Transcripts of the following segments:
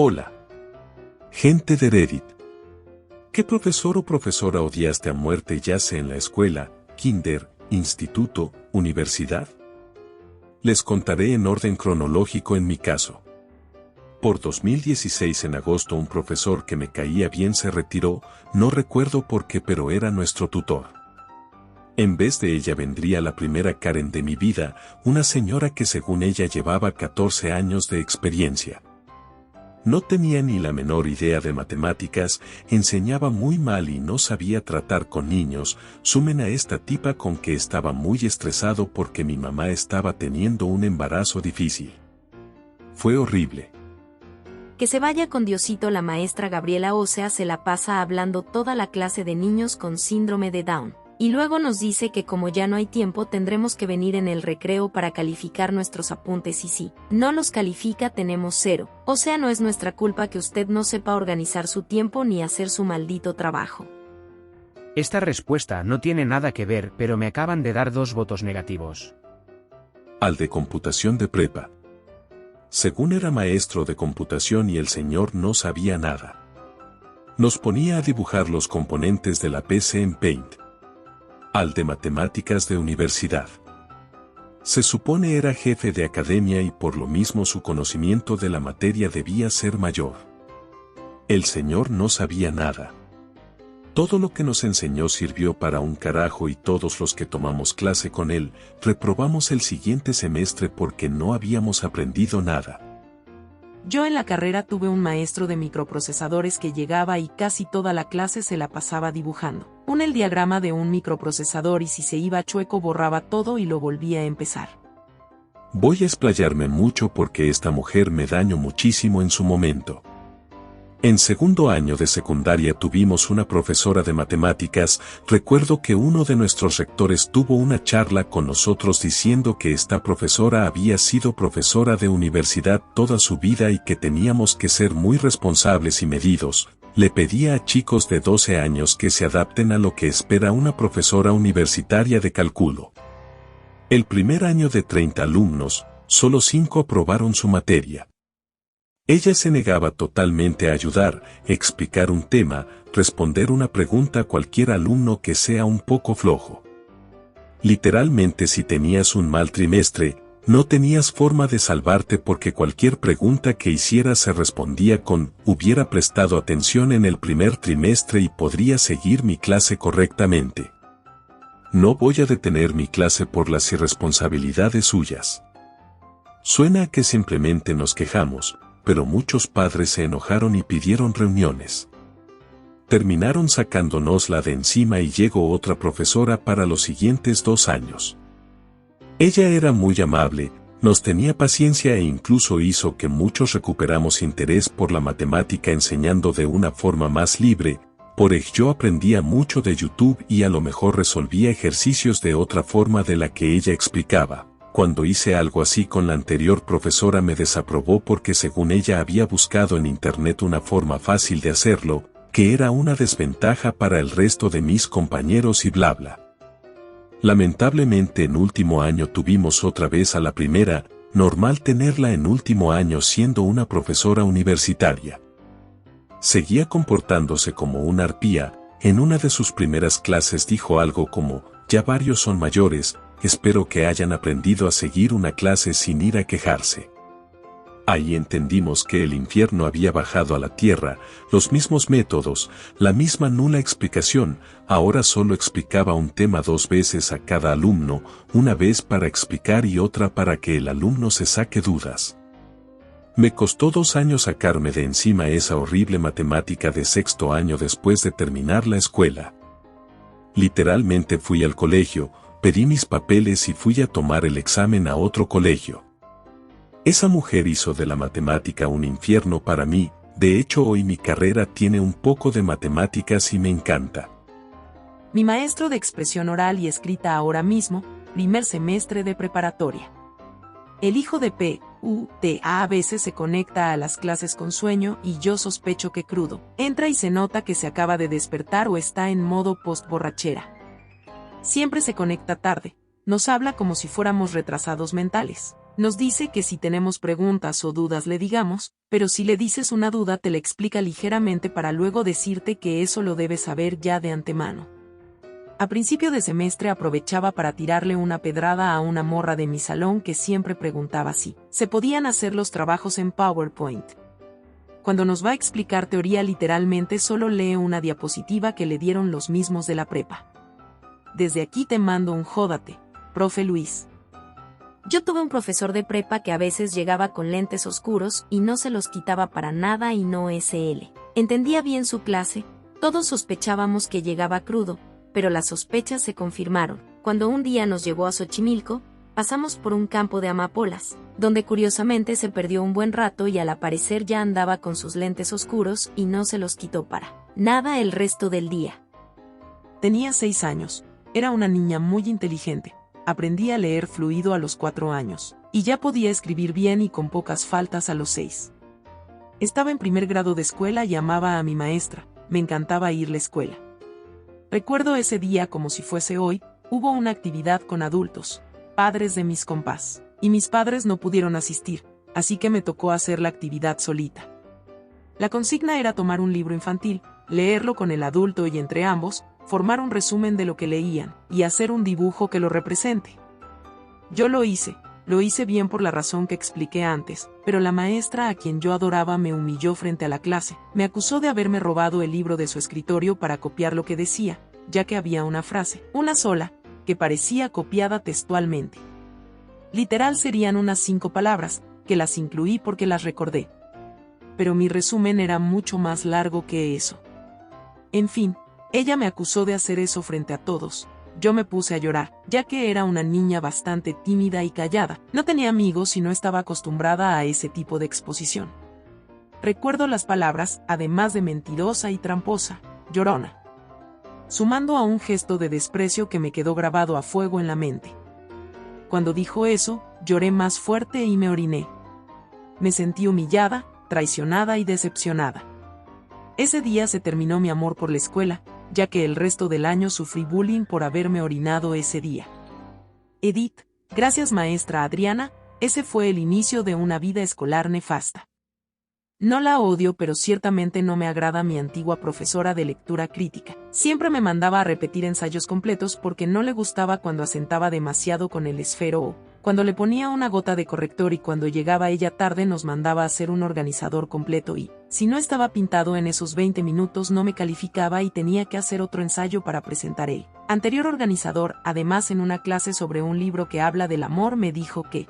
Hola. Gente de Reddit. ¿Qué profesor o profesora odiaste a muerte ya sea en la escuela, kinder, instituto, universidad? Les contaré en orden cronológico en mi caso. Por 2016 en agosto un profesor que me caía bien se retiró, no recuerdo por qué pero era nuestro tutor. En vez de ella vendría la primera Karen de mi vida, una señora que según ella llevaba 14 años de experiencia. No tenía ni la menor idea de matemáticas, enseñaba muy mal y no sabía tratar con niños, sumen a esta tipa con que estaba muy estresado porque mi mamá estaba teniendo un embarazo difícil. Fue horrible. Que se vaya con Diosito. La maestra Gabriela Ósea se la pasa hablando toda la clase de niños con síndrome de Down. Y luego nos dice que como ya no hay tiempo tendremos que venir en el recreo para calificar nuestros apuntes y si no los califica tenemos 0. O sea, no es nuestra culpa que usted no sepa organizar su tiempo ni hacer su maldito trabajo. Esta respuesta no tiene nada que ver, pero me acaban de dar 2 votos negativos. Al de computación de prepa. Según era maestro de computación y el señor no sabía nada. Nos ponía a dibujar los componentes de la PC en Paint. Al de matemáticas de universidad. Se supone era jefe de academia y por lo mismo su conocimiento de la materia debía ser mayor. El señor no sabía nada. Todo lo que nos enseñó sirvió para un carajo y todos los que tomamos clase con él, reprobamos el siguiente semestre porque no habíamos aprendido nada. Yo en la carrera tuve un maestro de microprocesadores que llegaba y casi toda la clase se la pasaba dibujando el diagrama de un microprocesador y si se iba chueco borraba todo y lo volvía a empezar. Voy a explayarme mucho porque esta mujer me dañó muchísimo en su momento. En segundo año de secundaria tuvimos una profesora de matemáticas, recuerdo que uno de nuestros rectores tuvo una charla con nosotros diciendo que esta profesora había sido profesora de universidad toda su vida y que teníamos que ser muy responsables y medidos. Le pedía a chicos de 12 años que se adapten a lo que espera una profesora universitaria de cálculo. El primer año de 30 alumnos, solo 5 aprobaron su materia. Ella se negaba totalmente a ayudar, explicar un tema, responder una pregunta a cualquier alumno que sea un poco flojo. Literalmente si tenías un mal trimestre, no tenías forma de salvarte porque cualquier pregunta que hicieras se respondía con «hubiera prestado atención en el primer trimestre y podría seguir mi clase correctamente». No voy a detener mi clase por las irresponsabilidades suyas. Suena a que simplemente nos quejamos, pero muchos padres se enojaron y pidieron reuniones. Terminaron sacándonosla de encima y llegó otra profesora para los siguientes 2 años. Ella era muy amable, nos tenía paciencia e incluso hizo que muchos recuperamos interés por la matemática enseñando de una forma más libre. Por ello yo aprendía mucho de YouTube y a lo mejor resolvía ejercicios de otra forma de la que ella explicaba. Cuando hice algo así con la anterior profesora me desaprobó porque según ella había buscado en internet una forma fácil de hacerlo, que era una desventaja para el resto de mis compañeros y bla bla. Lamentablemente en último año tuvimos otra vez a la primera, normal tenerla en último año siendo una profesora universitaria. Seguía comportándose como una arpía, en una de sus primeras clases dijo algo como, ya varios son mayores, espero que hayan aprendido a seguir una clase sin ir a quejarse. Ahí entendimos que el infierno había bajado a la tierra, los mismos métodos, la misma nula explicación, ahora solo explicaba un tema 2 veces a cada alumno, una vez para explicar y otra para que el alumno se saque dudas. Me costó 2 años sacarme de encima esa horrible matemática de sexto año después de terminar la escuela. Literalmente fui al colegio, pedí mis papeles y fui a tomar el examen a otro colegio. Esa mujer hizo de la matemática un infierno para mí, de hecho hoy mi carrera tiene un poco de matemáticas y me encanta. Mi maestro de expresión oral y escrita ahora mismo, primer semestre de preparatoria. El hijo de P.U.T.A. a veces se conecta a las clases con sueño y yo sospecho que crudo. Entra y se nota que se acaba de despertar o está en modo post-borrachera. Siempre se conecta tarde, nos habla como si fuéramos retrasados mentales. Nos dice que si tenemos preguntas o dudas le digamos, pero si le dices una duda te la explica ligeramente para luego decirte que eso lo debes saber ya de antemano. A principio de semestre aprovechaba para tirarle una pedrada a una morra de mi salón que siempre preguntaba si se podían hacer los trabajos en PowerPoint. Cuando nos va a explicar teoría literalmente solo lee una diapositiva que le dieron los mismos de la prepa. Desde aquí te mando un jódate, profe Luis. Yo tuve un profesor de prepa que a veces llegaba con lentes oscuros y no se los quitaba para nada y no SL. Entendía bien su clase, todos sospechábamos que llegaba crudo, pero las sospechas se confirmaron. Cuando un día nos llevó a Xochimilco, pasamos por un campo de amapolas, donde curiosamente se perdió un buen rato y al aparecer ya andaba con sus lentes oscuros y no se los quitó para nada el resto del día. Tenía 6 años, era una niña muy inteligente. Aprendí a leer fluido a los 4 años, y ya podía escribir bien y con pocas faltas a los 6. Estaba en primer grado de escuela y amaba a mi maestra, me encantaba ir a la escuela. Recuerdo ese día como si fuese hoy, hubo una actividad con adultos, padres de mis compás, y mis padres no pudieron asistir, así que me tocó hacer la actividad solita. La consigna era tomar un libro infantil, leerlo con el adulto y entre ambos, formar un resumen de lo que leían, y hacer un dibujo que lo represente. Yo lo hice bien por la razón que expliqué antes, pero la maestra a quien yo adoraba me humilló frente a la clase, me acusó de haberme robado el libro de su escritorio para copiar lo que decía, ya que había una frase, una sola, que parecía copiada textualmente. Literal serían unas 5 palabras, que las incluí porque las recordé. Pero mi resumen era mucho más largo que eso. En fin, ella me acusó de hacer eso frente a todos. Yo me puse a llorar, ya que era una niña bastante tímida y callada. No tenía amigos y no estaba acostumbrada a ese tipo de exposición. Recuerdo las palabras, además de mentirosa y tramposa, llorona, sumando a un gesto de desprecio que me quedó grabado a fuego en la mente. Cuando dijo eso, lloré más fuerte y me oriné. Me sentí humillada, traicionada y decepcionada. Ese día se terminó mi amor por la escuela, ya que el resto del año sufrí bullying por haberme orinado ese día. Edith, gracias maestra Adriana, ese fue el inicio de una vida escolar nefasta. No la odio, pero ciertamente no me agrada mi antigua profesora de lectura crítica. Siempre me mandaba a repetir ensayos completos porque no le gustaba cuando asentaba demasiado con el esfero o cuando le ponía una gota de corrector y cuando llegaba ella tarde nos mandaba a hacer un organizador completo y, si no estaba pintado en esos 20 minutos no me calificaba y tenía que hacer otro ensayo para presentar el anterior organizador. Además, en una clase sobre un libro que habla del amor me dijo que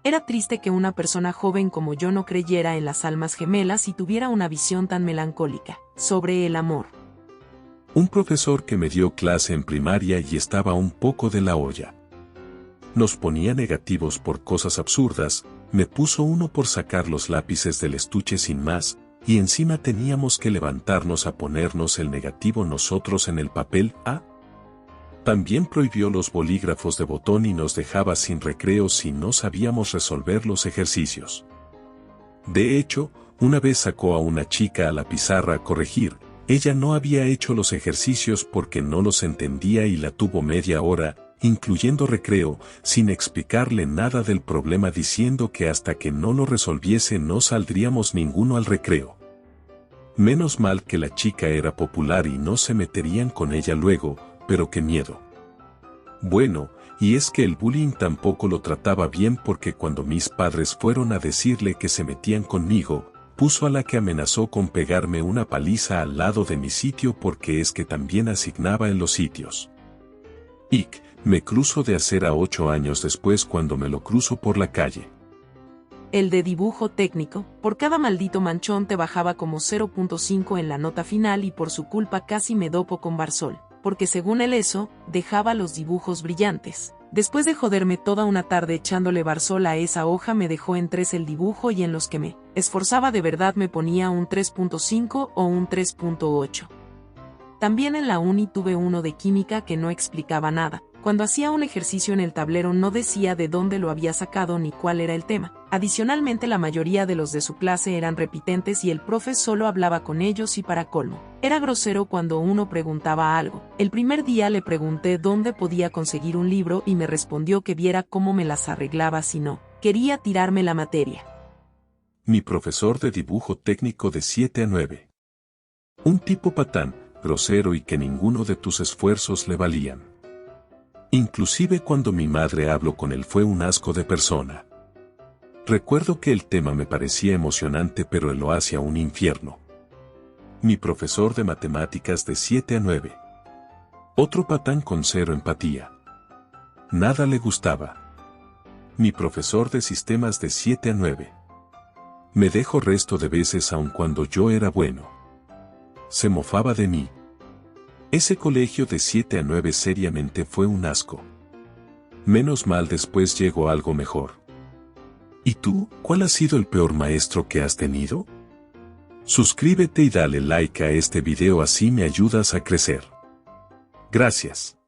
era triste que una persona joven como yo no creyera en las almas gemelas y tuviera una visión tan melancólica sobre el amor. Un profesor que me dio clase en primaria y estaba un poco de la olla. Nos ponía negativos por cosas absurdas, me puso uno por sacar los lápices del estuche sin más, y encima teníamos que levantarnos a ponernos el negativo nosotros en el papel A. También prohibió los bolígrafos de botón y nos dejaba sin recreo si no sabíamos resolver los ejercicios. De hecho, una vez sacó a una chica a la pizarra a corregir, ella no había hecho los ejercicios porque no los entendía y la tuvo media hora, incluyendo recreo, sin explicarle nada del problema diciendo que hasta que no lo resolviese no saldríamos ninguno al recreo. Menos mal que la chica era popular y no se meterían con ella luego, pero qué miedo. Bueno, y es que el bullying tampoco lo trataba bien porque cuando mis padres fueron a decirle que se metían conmigo, puso a la que amenazó con pegarme una paliza al lado de mi sitio porque es que también asignaba en los sitios. Me cruzo de hacer a 8 años después cuando me lo cruzo por la calle. El de dibujo técnico, por cada maldito manchón te bajaba como 0.5 en la nota final y por su culpa casi me dopo con Barsol, porque según él eso, dejaba los dibujos brillantes. Después de joderme toda una tarde echándole Barsol a esa hoja me dejó en 3 el dibujo y en los que me esforzaba de verdad me ponía un 3.5 o un 3.8. También en la uni tuve uno de química que no explicaba nada. Cuando hacía un ejercicio en el tablero no decía de dónde lo había sacado ni cuál era el tema. Adicionalmente la mayoría de los de su clase eran repitentes y el profe solo hablaba con ellos y para colmo, era grosero cuando uno preguntaba algo. El primer día le pregunté dónde podía conseguir un libro y me respondió que viera cómo me las arreglaba si no Quería tirarme la materia. Mi profesor de dibujo técnico de 7 a 9. Un tipo patán, grosero y que ninguno de tus esfuerzos le valían. Inclusive cuando mi madre habló con él fue un asco de persona. Recuerdo que el tema me parecía emocionante pero él lo hacía un infierno. Mi profesor de matemáticas de 7 a 9. Otro patán con cero empatía. Nada le gustaba. Mi profesor de sistemas de 7 a 9. Me dejó resto de veces aun cuando yo era bueno. Se mofaba de mí. Ese colegio de 7 a 9 seriamente fue un asco. Menos mal después llegó algo mejor. ¿Y tú, cuál ha sido el peor maestro que has tenido? Suscríbete y dale like a este video así me ayudas a crecer. Gracias.